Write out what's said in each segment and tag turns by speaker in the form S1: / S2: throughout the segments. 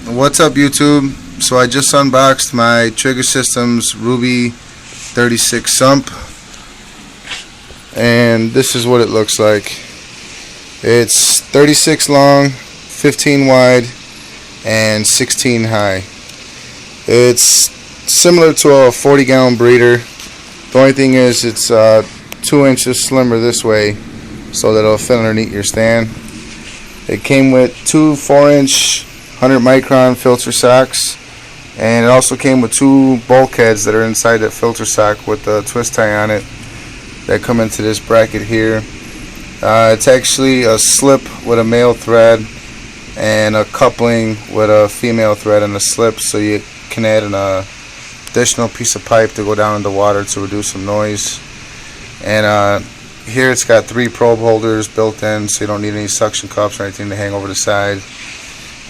S1: What's up, YouTube? So I just unboxed my Trigger Systems Ruby 36 Sump, and this is what it looks like. It's 36 long, 15 wide, and 16 high. It's similar to a 40-gallon breeder. The only thing is it's 2 inches slimmer this way, so that it'll fit underneath your stand. It came with 2 4-inch 100 micron filter socks, and it also came with 2 bulkheads that are inside that filter sock with a twist tie on it that come into this bracket here. It's actually a slip with a male thread and a coupling with a female thread and a slip, so you can add an additional piece of pipe to go down in the water to reduce some noise. And here it's got 3 probe holders built in, so you don't need any suction cups or anything to hang over the side.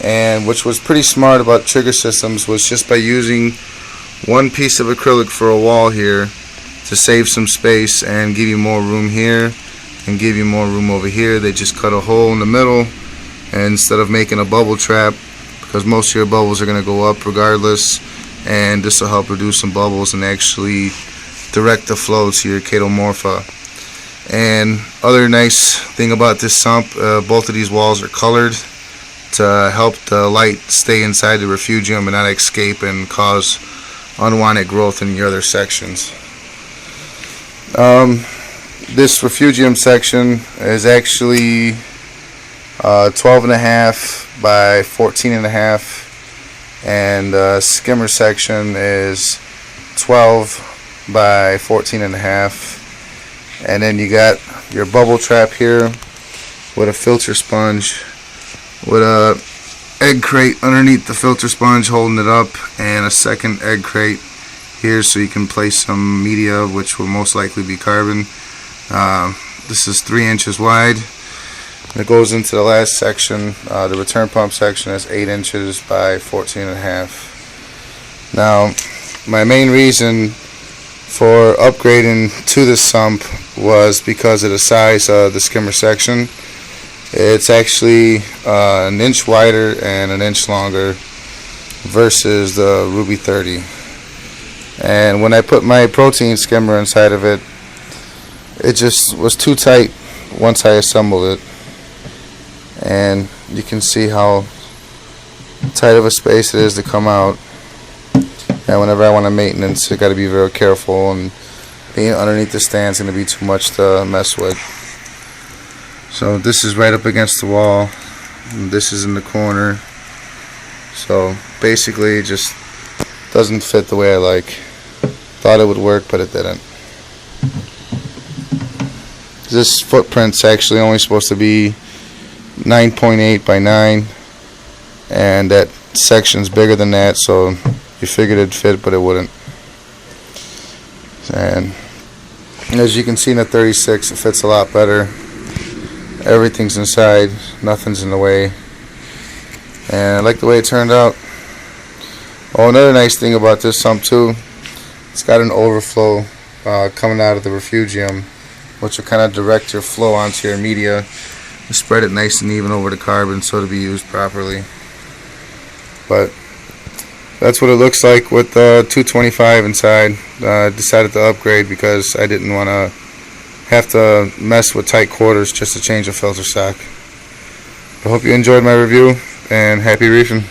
S1: And which was pretty smart about Trigger Systems was just by using 1 piece of acrylic for a wall here to save some space and give you more room here and give you more room over here. They just cut a hole in the middle, and instead of making a bubble trap, because most of your bubbles are going to go up regardless, and this will help reduce some bubbles and actually direct the flow to your chaetomorpha. And other nice thing about this sump, both of these walls are colored to help the light stay inside the refugium and not escape and cause unwanted growth in your other sections. This refugium section is actually 12.5 by 14.5, and the skimmer section is 12 by 14.5. And then you got your bubble trap here with a filter sponge with a egg crate underneath the filter sponge holding it up, and a second egg crate here so you can place some media, which will most likely be carbon. This is 3 inches wide. It goes into the last section. The return pump section is 8 inches by 14.5. Now, my main reason for upgrading to this sump was because of the size of the skimmer section. It's actually 1 inch wider and 1 inch longer versus the Ruby 30. And when I put my protein skimmer inside of it, it just was too tight once I assembled it. And you can see how tight of a space it is to come out. And whenever I want to maintenance, I got to be very careful, and being underneath the stand is going to be too much to mess with. So this is right up against the wall, and this is in the corner. So basically it just doesn't fit the way I like. Thought it would work, but it didn't. This footprint's actually only supposed to be 9.8 by 9, and that section's bigger than that, so you figured it'd fit, but it wouldn't. And as you can see in the 36, it fits a lot better. Everything's inside, nothing's in the way, and I like the way it turned out. Oh, another nice thing about this sump too, it's got an overflow coming out of the refugium, which will kind of direct your flow onto your media and spread it nice and even over the carbon so to be used properly. But that's what it looks like with the 225 inside. I decided to upgrade because I didn't want to have to mess with tight quarters just to change a filter sock. I hope you enjoyed my review, and happy reefing.